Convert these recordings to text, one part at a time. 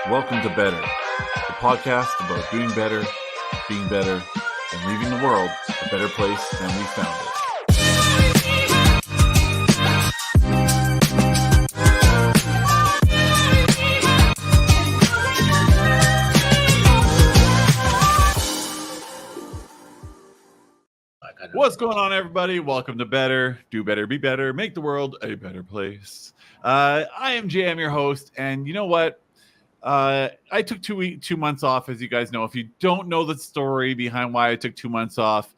Welcome to Better, the podcast about doing better, being better, and leaving the world a better place than we found it. What's going on, everybody? Welcome to Better, do better, be better, make the world a better place. I am JM, your host, and you know what? I took 2 months off, as you guys know. If you don't know the story behind why I took 2 months off,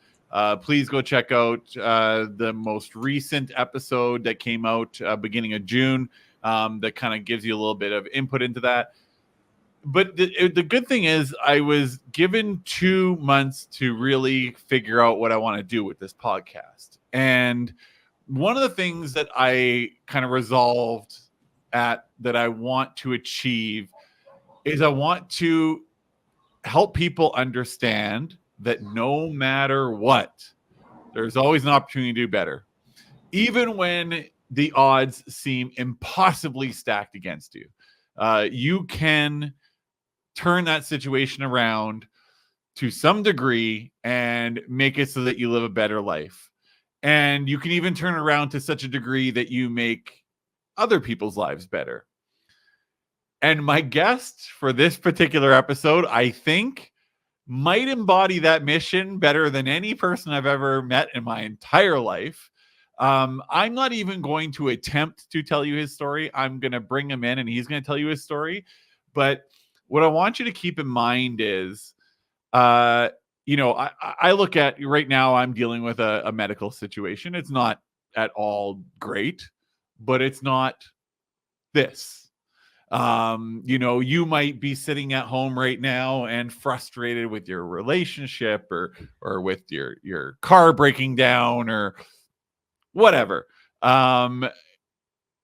please go check out the most recent episode that came out beginning of June that kind of gives you a little bit of input into that. But the good thing is I was given 2 months to really figure out what I want to do with this podcast. And one of the things that I kind of resolved at that I want to achieve is I want to help people understand that no matter what, there's always an opportunity to do better. Even when the odds seem impossibly stacked against you, you can turn that situation around to some degree and make it so that you live a better life. And you can even turn around to such a degree that you make other people's lives better. And my guest for this particular episode, I think, might embody that mission better than any person I've ever met in my entire life. I'm not even going to attempt to tell you his story. I'm going to bring him in and he's going to tell you his story. But what I want you to keep in mind is, I look at right now, I'm dealing with a medical situation. It's not at all great, but it's not this. You might be sitting at home right now and frustrated with your relationship or with your car breaking down or whatever.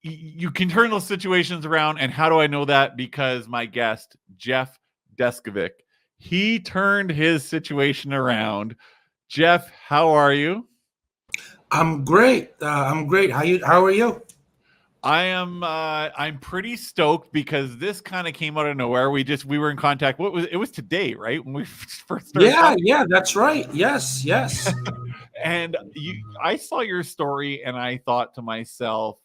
You can turn those situations around. And how do I know that? Because my guest, Jeff Deskovic, he turned his situation around. Jeff, how are you? I'm great. I'm great. How are you? I'm pretty stoked because this kind of came out of nowhere. We were in contact. It was today, right? When we first started. Yeah, that's right. Yes. And I saw your story and I thought to myself,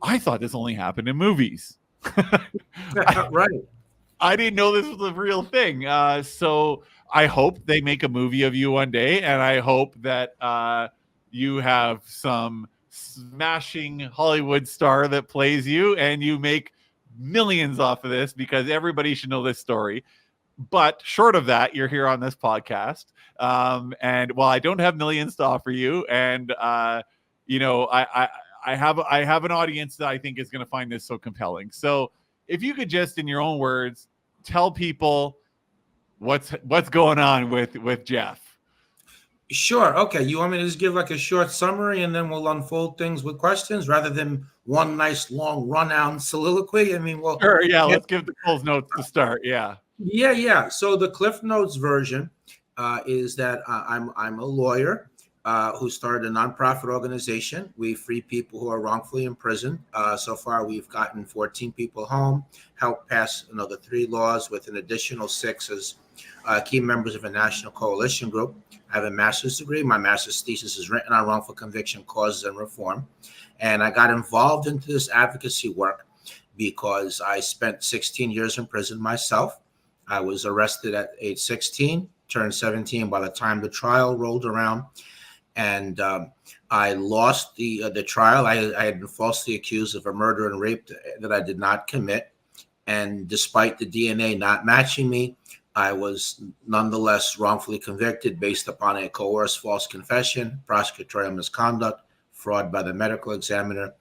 I thought this only happened in movies. Right. I didn't know this was a real thing. So I hope they make a movie of you one day, and I hope that you have some smashing Hollywood star that plays you and you make millions off of this, because everybody should know this story. But short of that, you're here on this podcast. And while I don't have millions to offer you, and I have an audience that I think is going to find this so compelling. So if you could just, in your own words, tell people what's going on with Jeff. Sure. Okay. You want me to just give like a short summary and then we'll unfold things with questions rather than one nice long run-down soliloquy? I mean, well, sure. Yeah. Let's give the Coles notes to start. Yeah. Yeah. So the Cliff Notes version is that I'm a lawyer who started a nonprofit organization. We free people who are wrongfully imprisoned. So far, we've gotten 14 people home, helped pass another 3 laws with an additional 6 as key members of a national coalition group. I have a master's degree. My master's thesis is written on wrongful conviction causes and reform. And I got involved into this advocacy work because I spent 16 years in prison myself. I was arrested at age 16, turned 17 by the time the trial rolled around. And I lost the trial. I had been falsely accused of a murder and rape that I did not commit. And despite the DNA not matching me, I was nonetheless wrongfully convicted based upon a coerced false confession, prosecutorial misconduct, fraud by the medical examiner,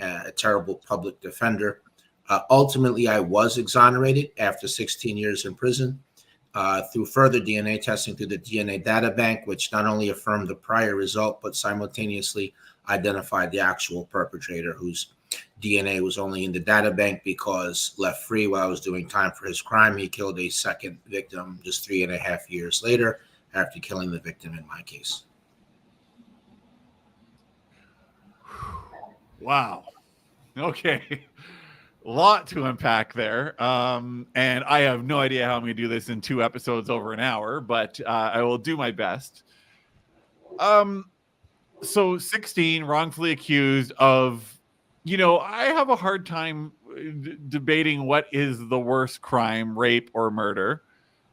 a terrible public defender. Ultimately, I was exonerated after 16 years in prison through further DNA testing through the DNA data bank, which not only affirmed the prior result, but simultaneously identified the actual perpetrator, whose DNA was only in the data bank because left free while I was doing time for his crime. He killed a second victim just 3.5 years later after killing the victim in my case. Wow. Okay. Lot to unpack there. And I have no idea how I'm going to do this in 2 episodes over an hour, but I will do my best. So 16, wrongfully accused of, I have a hard time debating what is the worst crime, rape or murder.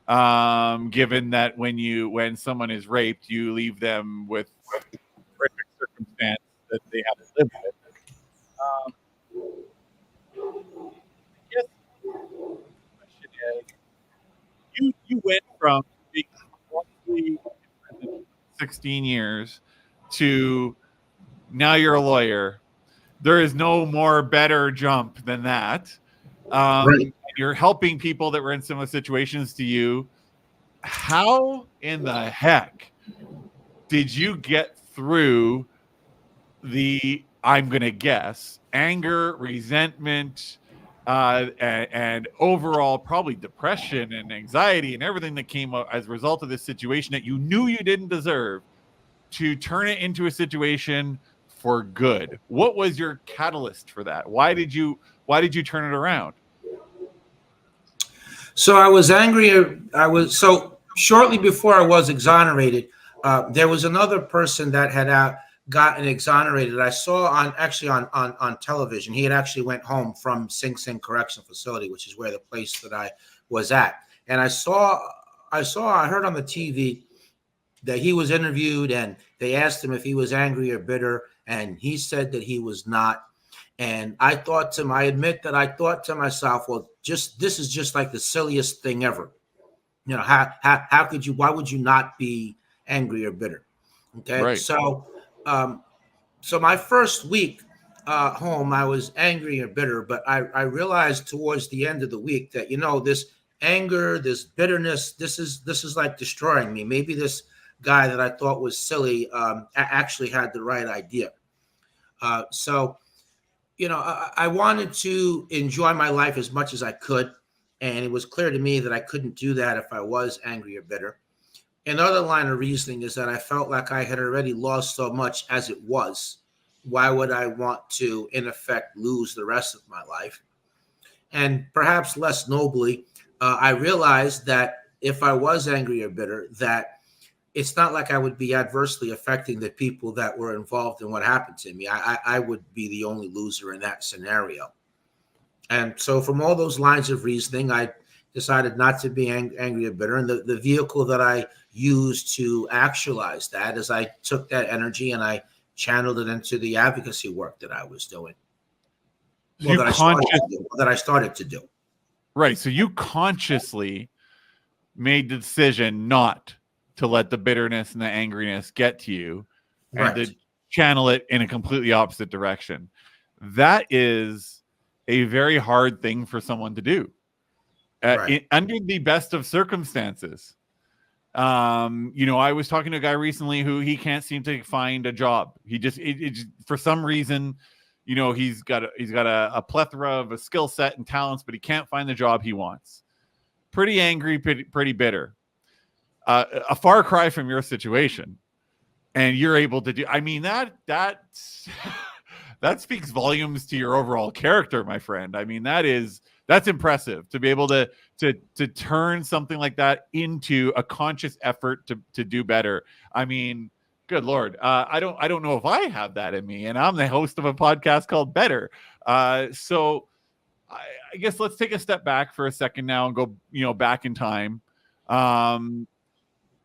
Given that when someone is raped, you leave them with horrific circumstance that they have to live with. I guess the question is, you went from being wrongfully imprisoned 16 years to now you're a lawyer. There is no more better jump than that. Right. You're helping people that were in similar situations to you. How in the heck did you get through I'm going to guess, anger, resentment, and overall probably depression and anxiety and everything that came up as a result of this situation that you knew you didn't deserve, to turn it into a situation for good? What was your catalyst for that? Why did you turn it around? So I was angry. So shortly before I was exonerated, there was another person that had gotten exonerated. I saw on television. He had actually went home from Sing Sing Correction Facility, which is where the place that I was at. And I heard on the TV that he was interviewed, and they asked him if he was angry or bitter, and he said that he was not. And I admit that I thought to myself, well, this is just like the silliest thing ever. How could you? Why would you not be angry or bitter? Okay, Right. so my first week home, I was angry or bitter, but I realized towards the end of the week that this anger, this bitterness, this is like destroying me. Maybe this guy that I thought was silly actually had the right idea. So I wanted to enjoy my life as much as I could, and it was clear to me that I couldn't do that if I was angry or bitter. Another line of reasoning is that I felt like I had already lost so much as it was. Why would I want to, in effect, lose the rest of my life? And perhaps less nobly, I realized that if I was angry or bitter, that it's not like I would be adversely affecting the people that were involved in what happened to me. I would be the only loser in that scenario. And so from all those lines of reasoning, I decided not to be angry or bitter. And the vehicle that I used to actualize that is I took that energy and I channeled it into the advocacy work that I was doing. So that I started to do. Right. So you consciously made the decision not to let the bitterness and the angriness get to you, and to channel it in a completely opposite direction. That is a very hard thing for someone to do under the best of circumstances. I was talking to a guy recently who he can't seem to find a job. He just for some reason, he's got a plethora of a skill set and talents, but he can't find the job he wants. Pretty angry, pretty bitter. A far cry from your situation, and you're able to do. I mean, that speaks volumes to your overall character, my friend. I mean, that's impressive to be able to turn something like that into a conscious effort to do better. I mean, good Lord. I don't know if I have that in me, and I'm the host of a podcast called Better. So I guess let's take a step back for a second now and go, back in time.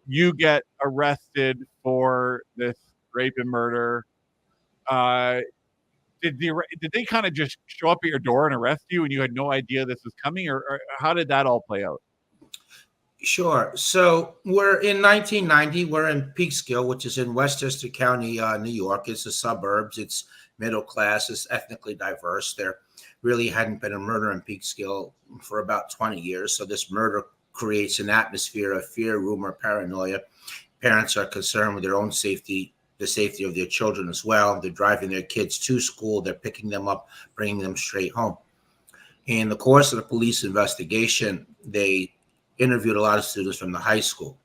You get arrested for this rape and murder. Did they kind of just show up at your door and arrest you, and you had no idea this was coming, or how did that all play out? Sure. So we're in 1990. We're in Peekskill, which is in Westchester County, New York. It's the suburbs. It's middle class. It's ethnically diverse. There really hadn't been a murder in Peekskill for about 20 years. So this murder creates an atmosphere of fear, rumor, paranoia. Parents are concerned with their own safety, the safety of their children as well. They're driving their kids to school. They're picking them up, bringing them straight home. In the course of the police investigation, they interviewed a lot of students from the high school.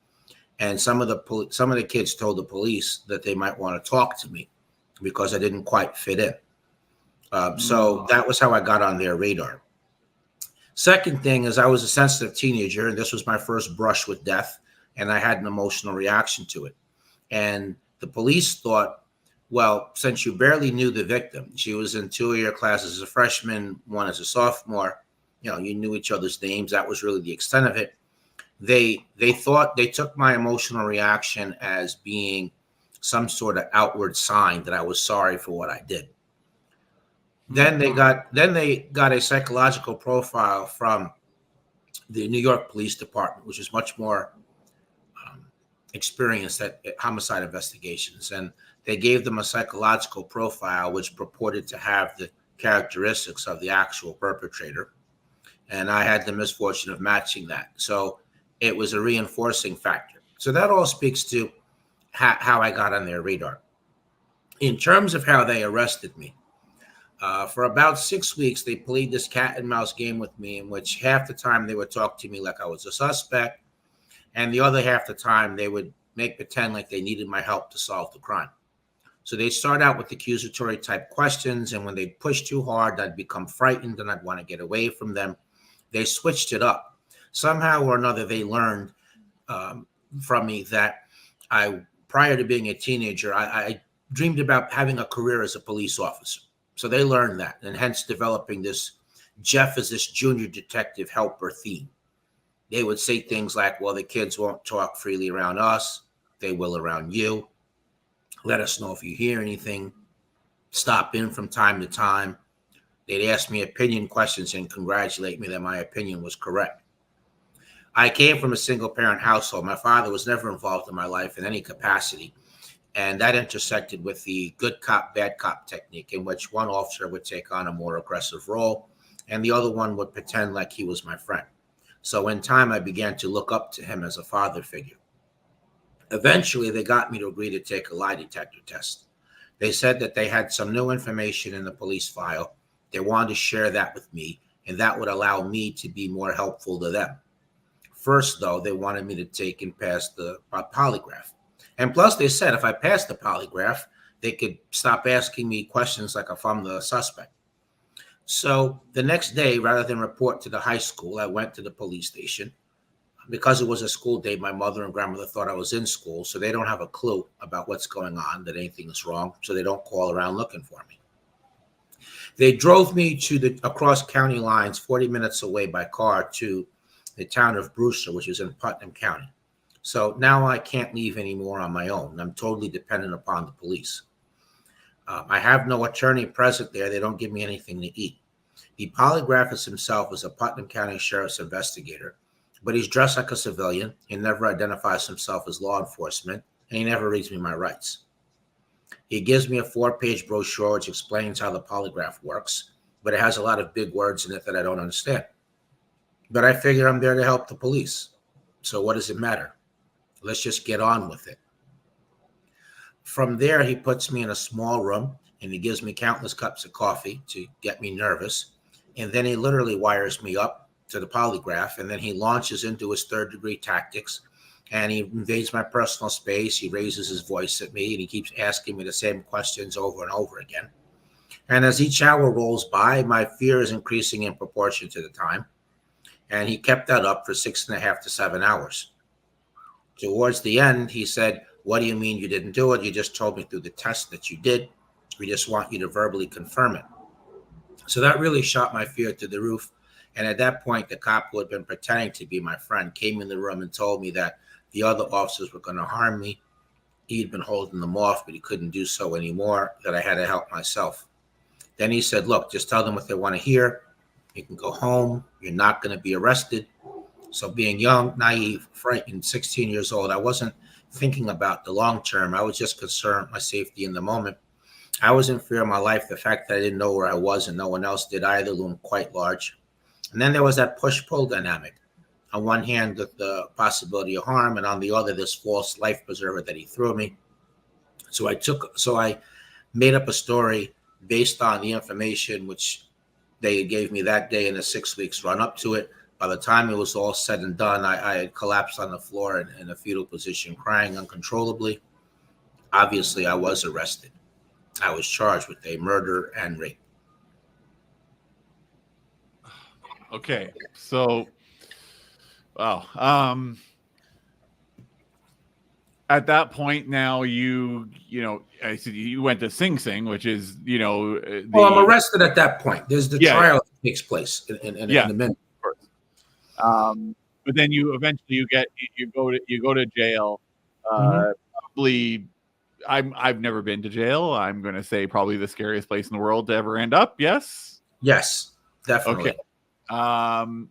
And some of the kids told the police that they might want to talk to me because I didn't quite fit in. So that was how I got on their radar. Second thing is I was a sensitive teenager, and this was my first brush with death, and I had an emotional reaction to it. And the police thought, well, since you barely knew the victim, she was in 2 of your classes as a freshman, one as a sophomore, you knew each other's names. That was really the extent of it. They thought, they took my emotional reaction as being some sort of outward sign that I was sorry for what I did. Then they got a psychological profile from the New York Police Department, which is much more experienced at homicide investigations, and they gave them a psychological profile which purported to have the characteristics of the actual perpetrator, and I had the misfortune of matching that. So it was a reinforcing factor. So that all speaks to how I got on their radar. In terms of how they arrested me, for about 6 weeks, they played this cat and mouse game with me, in which half the time they would talk to me like I was a suspect, and the other half the time they would make pretend like they needed my help to solve the crime. So they start out with accusatory type questions, and when they push too hard, I'd become frightened and I'd want to get away from them. They switched it up. Somehow or another, they learned from me that prior to being a teenager, I dreamed about having a career as a police officer. So they learned that, and hence developing this Jeff is this junior detective helper theme. They would say things like, well, the kids won't talk freely around us. They will around you. Let us know if you hear anything. Stop in from time to time. They'd ask me opinion questions and congratulate me that my opinion was correct. I came from a single parent household. My father was never involved in my life in any capacity. And that intersected with the good cop, bad cop technique, in which one officer would take on a more aggressive role and the other one would pretend like he was my friend. So in time, I began to look up to him as a father figure. Eventually, they got me to agree to take a lie detector test. They said that they had some new information in the police file. They wanted to share that with me, and that would allow me to be more helpful to them. First, though, they wanted me to take and pass the polygraph. And plus, they said if I passed the polygraph, they could stop asking me questions like if I'm the suspect. So the next day, rather than report to the high school, I went to the police station. Because it was a school day, my mother and grandmother thought I was in school, so they don't have a clue about what's going on, that anything is wrong, so they don't call around looking for me. They drove me to across county lines, 40 minutes away by car, to the town of Brewster, which is in Putnam County. So now I can't leave anymore on my own. I'm totally dependent upon the police. I have no attorney present there. They don't give me anything to eat. The polygraphist himself is a Putnam County Sheriff's investigator, but he's dressed like a civilian. He never identifies himself as law enforcement, and he never reads me my rights. He gives me a 4-page brochure which explains how the polygraph works, but it has a lot of big words in it that I don't understand. But I figure I'm there to help the police. So what does it matter? Let's just get on with it. From there, he puts me in a small room, and he gives me countless cups of coffee to get me nervous. And then he literally wires me up to the polygraph, and then he launches into his third-degree tactics, and he invades my personal space. He raises his voice at me, and he keeps asking me the same questions over and over again. And as each hour rolls by, my fear is increasing in proportion to the time, and he kept that up for 6.5 to 7 hours. Towards the end, he said, "What do you mean you didn't do it? You just told me through the test that you did. We just want you to verbally confirm it." So that really shot my fear to the roof. And at that point, the cop who had been pretending to be my friend came in the room and told me that the other officers were going to harm me. He'd been holding them off, but he couldn't do so anymore, that I had to help myself. Then he said, "Look, just tell them what they want to hear. You can go home. You're not going to be arrested." So being young, naive, frightened, 16 years old, I wasn't thinking about the long term. I was just concerned with my safety in the moment. I was in fear of my life. The fact that I didn't know where I was and no one else did either loomed quite large. And then there was that push-pull dynamic. On one hand, the possibility of harm, and on the other, this false life preserver that he threw me. So I made up a story based on the information which they gave me that day in the 6 weeks run up to it. By the time it was all said and done, I had collapsed on the floor in a fetal position, crying uncontrollably. Obviously, I was arrested. I was charged with a murder and rape. Okay. So, wow. At that point now, I said you went to Sing Sing, which is, Well, I'm the arrested at that point. There's the yeah, trial that takes place yeah, in a minute. of course. But then you eventually you go to jail. Hmm. Probably, I've never been to jail. I'm going to say probably the scariest place in the world to ever end up. Yes. Yes, Okay. definitely. Um,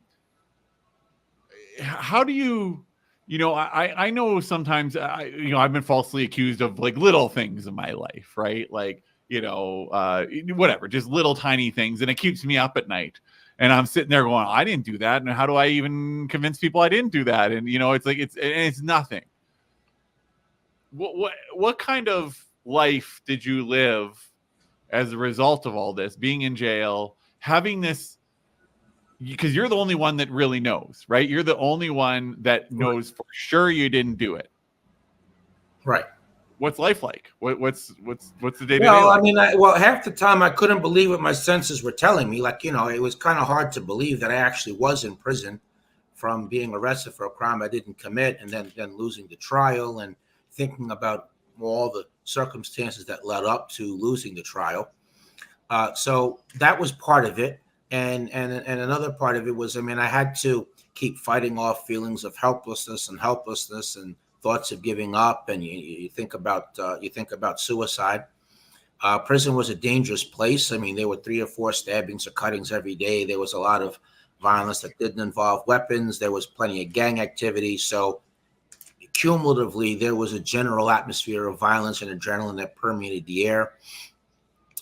how do you, I know sometimes I've been falsely accused of like little things in my life, right? Like, whatever, just little tiny things, and it keeps me up at night. And I'm sitting there going, I didn't do that, and how do I even convince people I didn't do that? And it's like it's nothing. What kind of life did you live as a result of all this, being in jail, having this, because you're the only one that really knows, right? You're the only one that Right. knows for sure you didn't do it. Right. What's life like? What's the day-to-day Well, I like? mean, half the time I couldn't believe what my senses were telling me. Like, it was kind of hard to believe that I actually was in prison from being arrested for a crime I didn't commit, and then losing the trial, and thinking about all the circumstances that led up to losing the trial. So that was part of it, and another part of it was, I mean, I had to keep fighting off feelings of helplessness and thoughts of giving up, and you think about suicide. Prison was a dangerous place. I mean, there were 3 or 4 stabbings or cuttings every day. There was a lot of violence that didn't involve weapons. There was plenty of gang activity. So cumulatively, there was a general atmosphere of violence and adrenaline that permeated the air.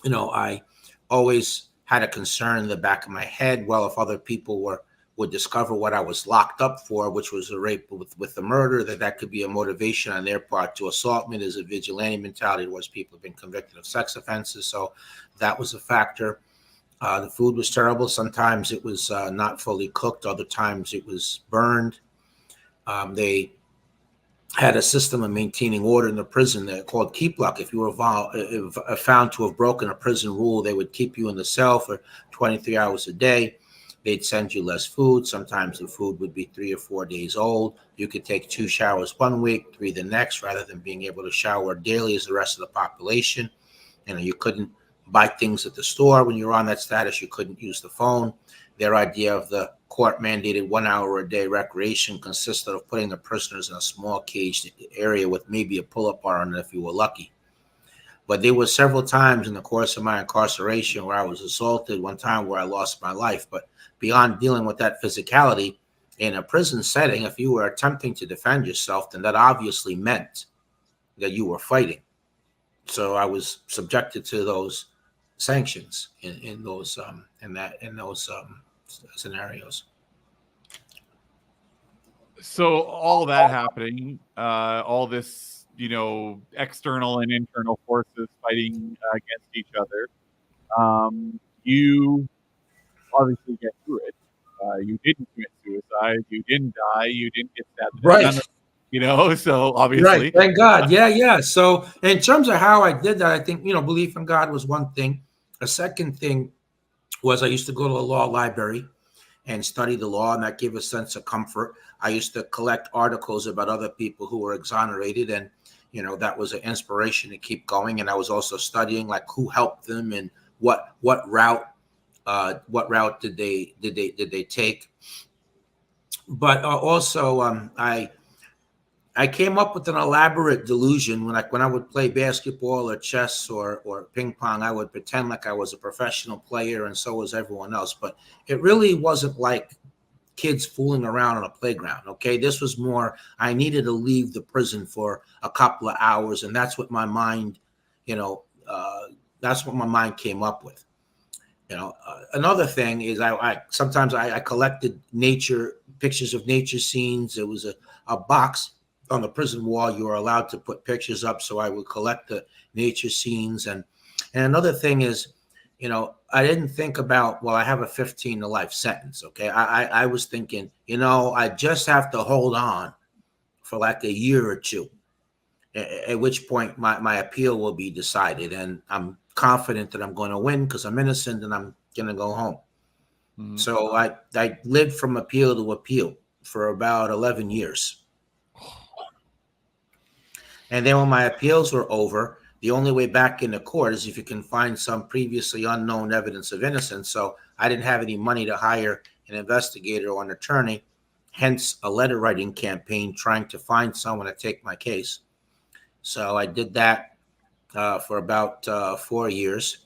I always had a concern in the back of my head. Well, if other people would discover what I was locked up for, which was a rape with the murder, that could be a motivation on their part to assault me. There's a vigilante mentality towards people who've been convicted of sex offenses. So that was a factor. The food was terrible. Sometimes it was not fully cooked. Other times it was burned. They had a system of maintaining order in the prison that called keep lock. If you were found to have broken a prison rule, they would keep you in the cell for 23 hours a day. They'd send you less food. Sometimes the food would be 3 or 4 days old. You could take 2 showers one week, 3 the next, rather than being able to shower daily as the rest of the population. You couldn't buy things at the store when you were on that status. You couldn't use the phone. Their idea of the court mandated 1 hour a day recreation consisted of putting the prisoners in a small caged area with maybe a pull-up bar on it if you were lucky. But there were several times in the course of my incarceration where I was assaulted, one time where I lost my life. But beyond dealing with that physicality, in a prison setting, if you were attempting to defend yourself, then that obviously meant that you were fighting. So I was subjected to those sanctions in those scenarios. So all that happening, all this, external and internal forces fighting against each other. You obviously get through it. You didn't commit suicide. You didn't die. You didn't get stabbed. Right. None of, so Right. obviously, Thank God. Yeah. Yeah. So in terms of how I did that, I think, belief in God was one thing. A second thing was I used to go to a law library and study the law, and that gave a sense of comfort. I used to collect articles about other people who were exonerated, and that was an inspiration to keep going. And I was also studying like who helped them and what route did they take. But also, I came up with an elaborate delusion when I would play basketball or chess or ping pong. I would pretend like I was a professional player, and so was everyone else. But it really wasn't like kids fooling around on a playground. Okay, this was more. I needed to leave the prison for a couple of hours, and that's what my mind, that's what my mind came up with. Another thing is I sometimes I collected nature pictures of nature scenes. There was a box on the prison wall. You were allowed to put pictures up, so I would collect the nature scenes. And another thing is, I didn't think about, well, I have a 15 to life sentence. Okay, I was thinking, I just have to hold on for like a year or two, at which point my appeal will be decided, and I'm confident that I'm going to win because I'm innocent and I'm going to go home. Mhm. So I lived from appeal to appeal for about 11 years. And then when my appeals were over, the only way back into court is if you can find some previously unknown evidence of innocence. So I didn't have any money to hire an investigator or an attorney, hence a letter writing campaign trying to find someone to take my case. So I did that for about 4 years.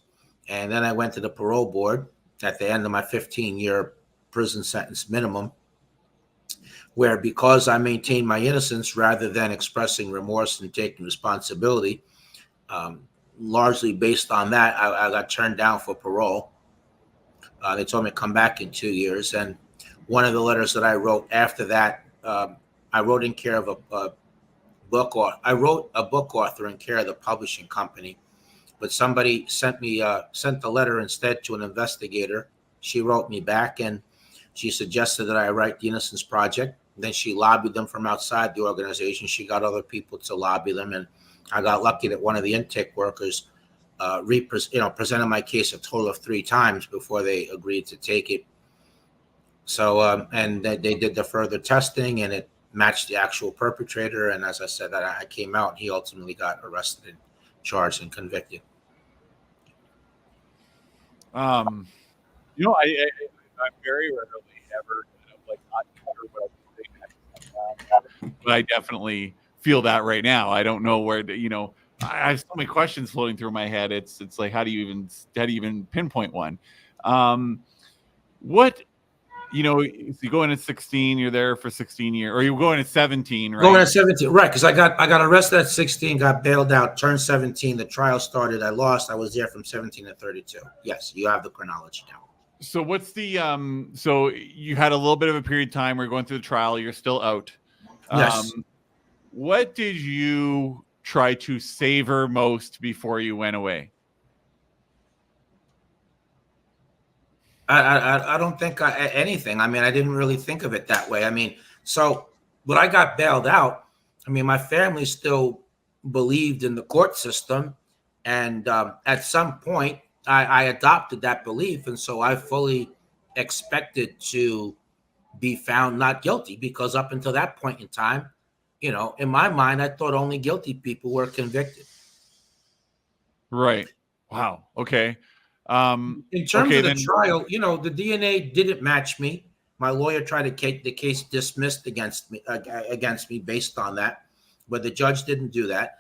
And then I went to the parole board at the end of my 15-year prison sentence minimum, where because I maintained my innocence rather than expressing remorse and taking responsibility, um, largely based on that, I got turned down for parole. They told me to come back in 2 years. And one of the letters that I wrote after that, I wrote in care of a book, or I wrote a book author in care of the publishing company. But somebody sent the letter instead to an investigator. She wrote me back and she suggested that I write the Innocence Project. Then she lobbied them from outside the organization. She got other people to lobby them, and I got lucky that one of the intake workers presented my case a total of 3 times before they agreed to take it. So and they did the further testing, and it matched the actual perpetrator. And as I said, I came out. He ultimately got arrested, charged, and convicted. You know, I'm very rarely ever kind of like not sure what I'm doing, but I definitely feel that right now. I don't know where to, I have so many questions floating through my head. It's like how do you even pinpoint one? What if you go in at 16, you're there for 16 years, or you go in at 17, right? Going at 17, right? Because I got arrested at 16, got bailed out, turned 17. The trial started. I lost. I was there from 17 to 32. Yes, you have the chronology now. So what's the so you had a little bit of a period of time where you're going through the trial, you're still out. Yes. What did you try to savor most before you went away? I don't think anything. I mean, I didn't really think of it that way. I mean, so when I got bailed out, I mean, my family still believed in the court system. And at some point, I adopted that belief. And so I fully expected to be found not guilty, because up until that point in time, in my mind, I thought only guilty people were convicted. Right. Wow. Okay. In terms of the trial, the DNA didn't match me. My lawyer tried to get the case dismissed against me based on that, but the judge didn't do that.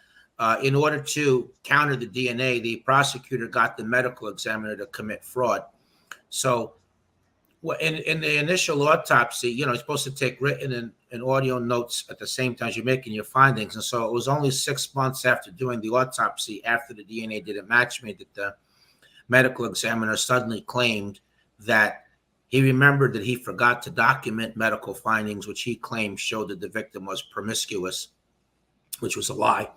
In order to counter the DNA, the prosecutor got the medical examiner to commit fraud. So in the initial autopsy, you're supposed to take written and audio notes at the same time as you're making your findings. And so it was only 6 months after doing the autopsy, after the DNA didn't match me, that the medical examiner suddenly claimed that he remembered that he forgot to document medical findings, which he claimed showed that the victim was promiscuous, which was a lie.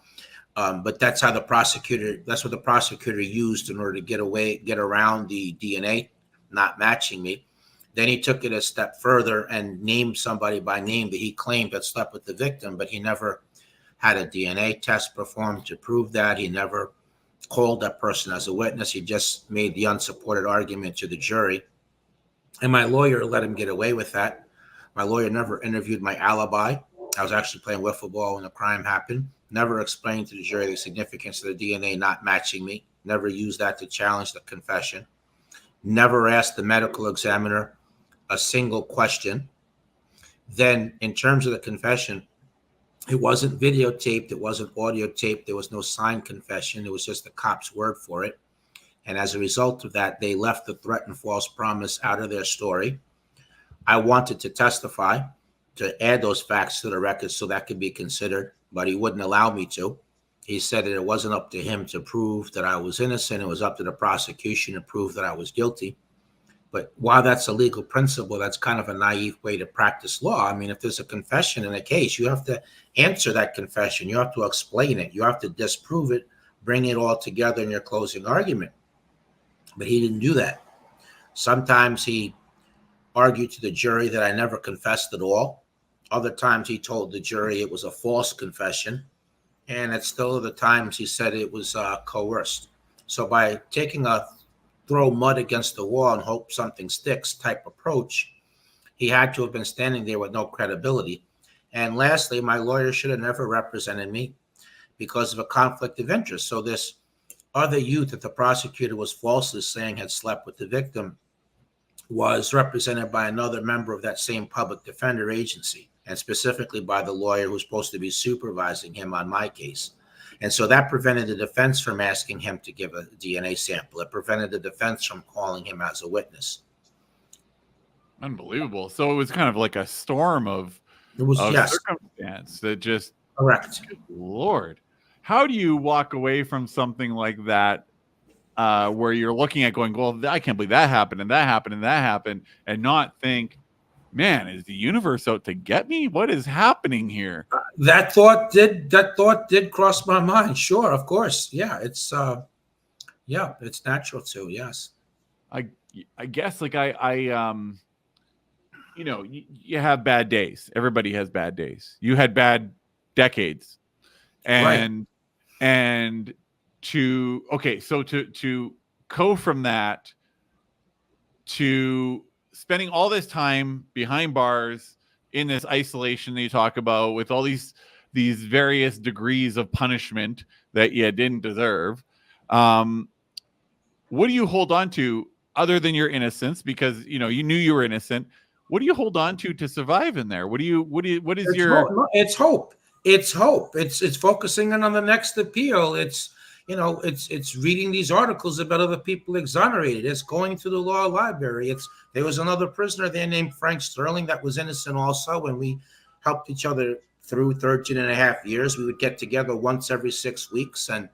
But that's what the prosecutor used in order to get around the DNA not matching me. Then he took it a step further and named somebody by name that he claimed had slept with the victim, but he never had a DNA test performed to prove that. He never called that person as a witness. He just made the unsupported argument to the jury. And my lawyer let him get away with that. My lawyer never interviewed my alibi. I was actually playing wiffle ball when the crime happened. Never explained to the jury the significance of the DNA not matching me. Never used that to challenge the confession. Never asked the medical examiner a single question. Then, in terms of the confession, it wasn't videotaped. It wasn't audio taped. There was no signed confession. It was just the cop's word for it. And as a result of that, they left the threat and false promise out of their story. I wanted to testify to add those facts to the record so that could be considered, but he wouldn't allow me to. He said that it wasn't up to him to prove that I was innocent. It was up to the prosecution to prove that I was guilty. But while that's a legal principle, that's kind of a naive way to practice law. I mean, if there's a confession in a case, you have to answer that confession. You have to explain it. You have to disprove it, bring it all together in your closing argument. But he didn't do that. Sometimes he argued to the jury that I never confessed at all. Other times he told the jury it was a false confession. And at still other times he said it was coerced. So by taking a throw mud against the wall and hope something sticks type approach. He had to have been standing there with no credibility. And lastly, my lawyer should have never represented me because of a conflict of interest. So this other youth that the prosecutor was falsely saying had slept with the victim was represented by another member of that same public defender agency, and specifically by the lawyer who's supposed to be supervising him on my case. And so that prevented the defense from asking him to give a DNA sample. It prevented the defense from calling him as a witness. Unbelievable. So it was kind of like a storm of Yes, circumstance that just, correct. Lord, how do you walk away from something like that where you're looking at going, well, I can't believe that happened and that happened and that happened, and not think, man, is the universe out to get me? What is happening here? That thought did cross my mind. Sure, of course. Yeah, it's natural to. Yes. I guess like you know, you have bad days. Everybody has bad days. You had bad decades, and so to go from that to spending all this time behind bars in this isolation that you talk about with all these various degrees of punishment that you didn't deserve. What do you hold on to other than your innocence? Because, you know, you knew you were innocent. What do you hold on to survive in there? What is your... It's hope. It's hope. It's focusing on the next appeal. It's reading these articles about other people exonerated. It's going to the law library. There was another prisoner there named Frank Sterling that was innocent also, and we helped each other through 13 and a half years. We would get together once every 6 weeks, and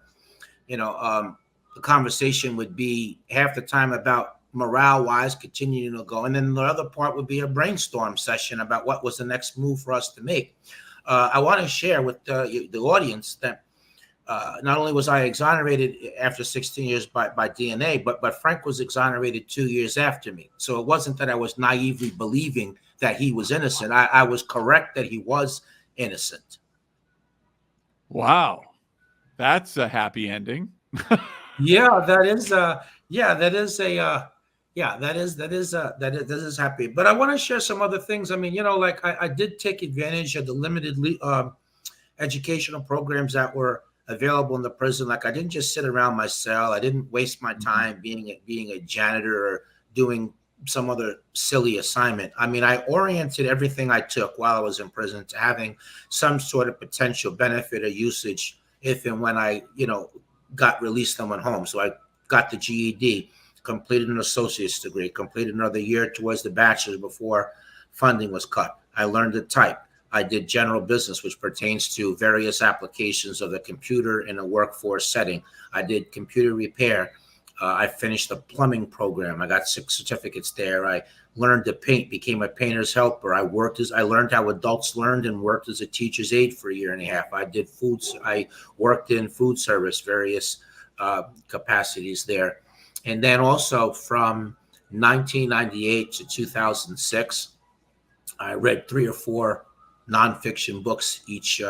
the conversation would be half the time about morale-wise, continuing to go, and then the other part would be a brainstorm session about what was the next move for us to make. I want to share with the audience that not only was I exonerated after 16 years by DNA, but Frank was exonerated 2 years after me. So it wasn't that I was naively believing that he was innocent. I was correct that he was innocent. Wow, that's a happy ending. That is happy. But I want to share some other things. I mean, like I did take advantage of the limited educational programs that were available in the prison. Like I didn't just sit around my cell. I didn't waste my time being a janitor or doing some other silly assignment. I mean, I oriented everything I took while I was in prison to having some sort of potential benefit or usage if and when I, got released and went home. So I got the GED, completed an associate's degree, completed another year towards the bachelor's before funding was cut. I learned to type. I did general business, which pertains to various applications of the computer in a workforce setting. I did computer repair. I finished the plumbing program. I got 6 certificates there. I learned to paint, became a painter's helper. I learned how adults learned and worked as a teacher's aide for a year and a half. I worked in food service, various capacities there. And then also from 1998 to 2006, I read 3 or 4 nonfiction books each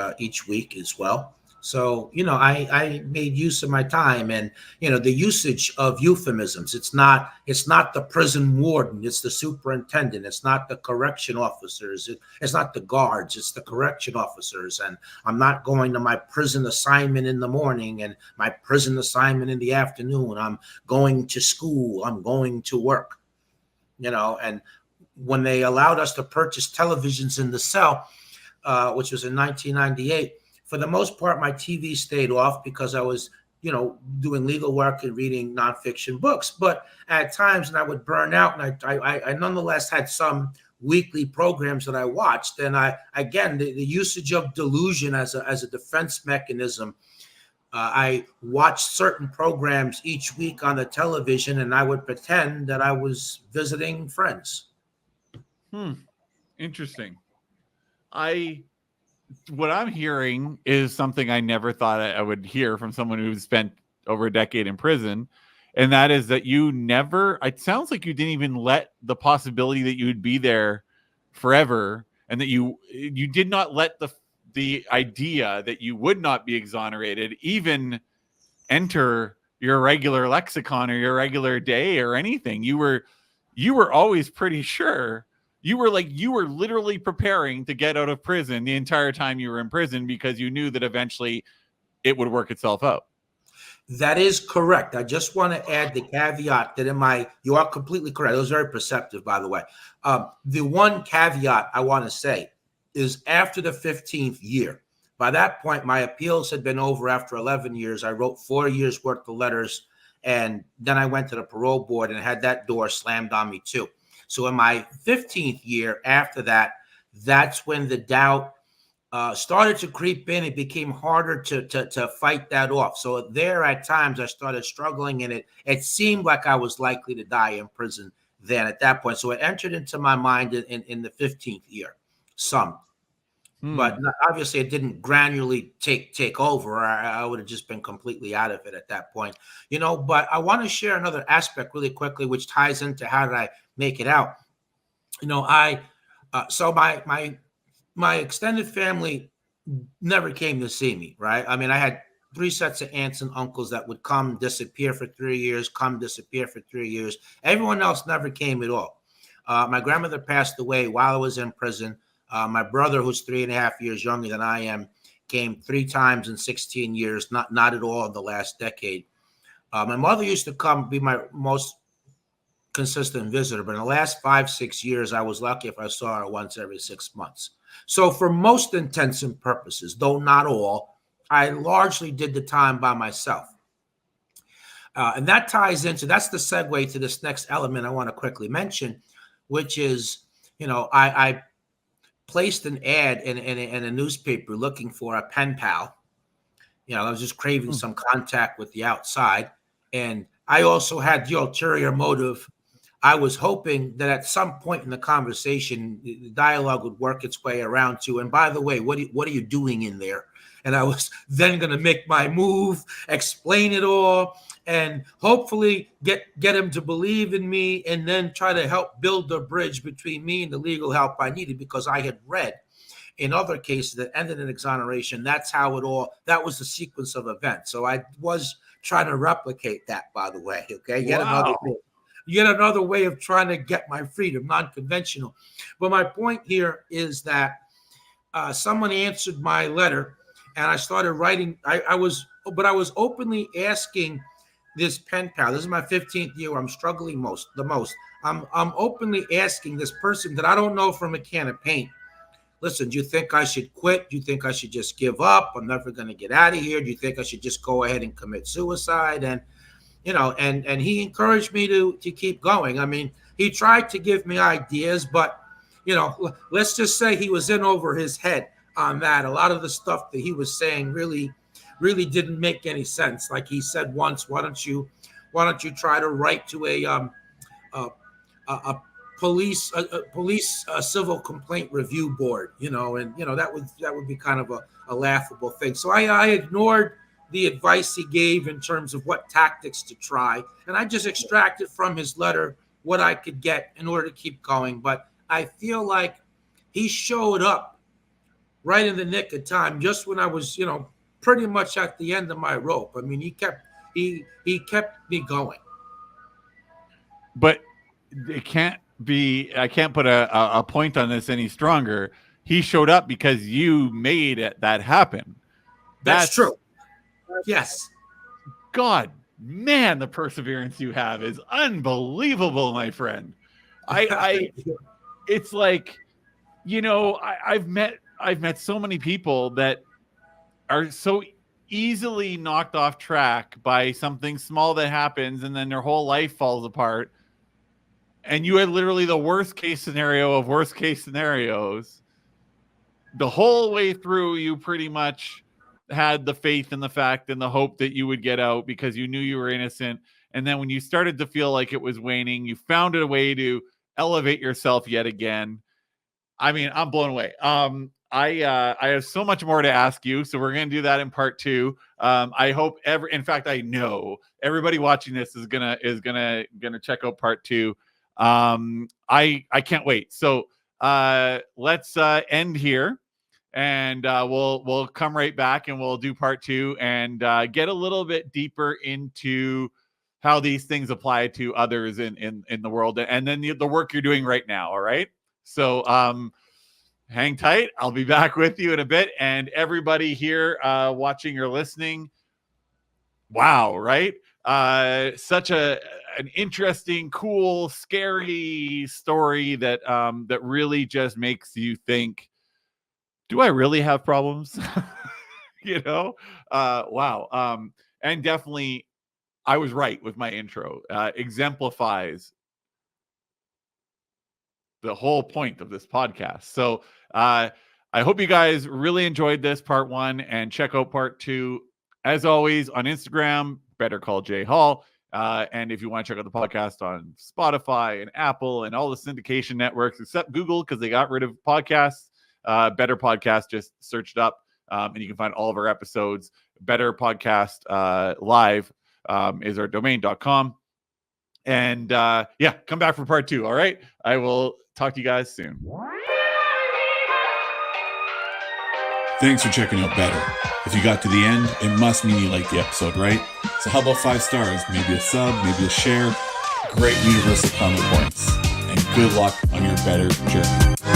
week as well. So, I made use of my time, and, the usage of euphemisms. It's not the prison warden. It's the superintendent. It's not the correction officers. It's not the guards. It's the correction officers. And I'm not going to my prison assignment in the morning and my prison assignment in the afternoon. I'm going to school. I'm going to work, and when they allowed us to purchase televisions in the cell, which was in 1998, for the most part, my TV stayed off because I was, doing legal work and reading nonfiction books. But at times, and I would burn out, and I nonetheless had some weekly programs that I watched. And the usage of delusion as a defense mechanism. I watched certain programs each week on the television, and I would pretend that I was visiting friends. Interesting. What I'm hearing is something I never thought I would hear from someone who spent over a decade in prison. And that is that it sounds like you didn't even let the possibility that you would be there forever, and that you did not let the idea that you would not be exonerated even enter regular lexicon or your regular day or anything. You were always pretty sure. You were literally preparing to get out of prison the entire time you were in prison because you knew that eventually it would work itself out. That is correct. I just want to add the caveat that you are completely correct. It was very perceptive, by the way. The one caveat I want to say is after the 15th year. By that point, my appeals had been over after 11 years. I wrote 4 years worth of letters, and then I went to the parole board and had that door slammed on me too. So in my 15th year after that, that's when the doubt started to creep in. It became harder to fight that off. So there at times I started struggling, and it seemed like I was likely to die in prison then at that point. So it entered into my mind in the 15th year, but obviously it didn't gradually take over. I would have just been completely out of it at that point, but I want to share another aspect really quickly, which ties into how did I make it out. So my extended family never came to see me, right? I mean, I had 3 sets of aunts and uncles that would come, disappear for 3 years, come, disappear for 3 years. Everyone else never came at all. My grandmother passed away while I was in prison. My brother, who's 3.5 years younger than I am, came 3 times in 16 years, not at all in the last decade. My mother used to come, be my most consistent visitor, but in the last 5-6 years, I was lucky if I saw her once every 6 months. So for most intents and purposes, though not all, I largely did the time by myself. And that ties into, that's the segue to this next element I want to quickly mention, which is, I placed an ad in a newspaper looking for a pen pal. I was just craving some contact with the outside. And I also had the ulterior motive. I was hoping that at some point in the conversation, the dialogue would work its way around to, and by the way, what are you doing in there? And I was then going to make my move, explain it all, and hopefully get him to believe in me, and then try to help build the bridge between me and the legal help I needed, because I had read in other cases that ended in exoneration. That was the sequence of events. So I was trying to replicate that, by the way. Okay. Yet another way of trying to get my freedom, non-conventional. But my point here is that someone answered my letter, and I started writing. I was openly asking this pen pal. This is my 15th year where I'm struggling the most. I'm openly asking this person that I don't know from a can of paint, listen, do you think I should quit? Do you think I should just give up? I'm never going to get out of here. Do you think I should just go ahead and commit suicide? And and he encouraged me to keep going. I mean, he tried to give me ideas, but, let's just say he was in over his head on that. A lot of the stuff that he was saying really didn't make any sense. Like he said once, why don't you try to write to a police civil complaint review board, and that would be kind of a laughable thing. So I ignored the advice he gave in terms of what tactics to try. And I just extracted from his letter what I could get in order to keep going. But I feel like he showed up right in the nick of time, just when I was, pretty much at the end of my rope. I mean, he kept me going. But it can't be, I can't put a point on this any stronger. He showed up because you made that happen. That's true. Yes. God, man, the perseverance you have is unbelievable, my friend. It's like, I've met so many people that are so easily knocked off track by something small that happens, and then their whole life falls apart. And you had literally the worst case scenario of worst case scenarios. The whole way through, you pretty much had the faith and the fact and the hope that you would get out because you knew you were innocent. And then when you started to feel like it was waning, you found a way to elevate yourself yet again. I mean, I'm blown away. I have so much more to ask you, so we're going to do that in part 2. I hope in fact, I know everybody watching this is gonna check out part 2. I can't wait. So let's end here. and we'll come right back and we'll do part 2 and get a little bit deeper into how these things apply to others in the world, and then the work you're doing right now. All right. So hang tight. I'll be back with you in a bit. And everybody here watching or listening, wow, right? Such an interesting, cool, scary story that that really just makes you think, do I really have problems? Wow. And definitely I was right with my intro. Exemplifies the whole point of this podcast. So I hope you guys really enjoyed this part 1, and check out part 2 as always on Instagram, Better Call Jay Hall. And if you want to check out the podcast on Spotify and Apple and all the syndication networks except Google, because they got rid of podcasts, Better Podcast, just search it up, and you can find all of our episodes. Better Podcast Live is our domain.com. And yeah, come back for part 2. All right. I will talk to you guys soon. Thanks for checking out Better. If you got to the end, it must mean you liked the episode, right? So how about 5 stars, maybe a sub, maybe a share, great universal comment points, and good luck on your better journey.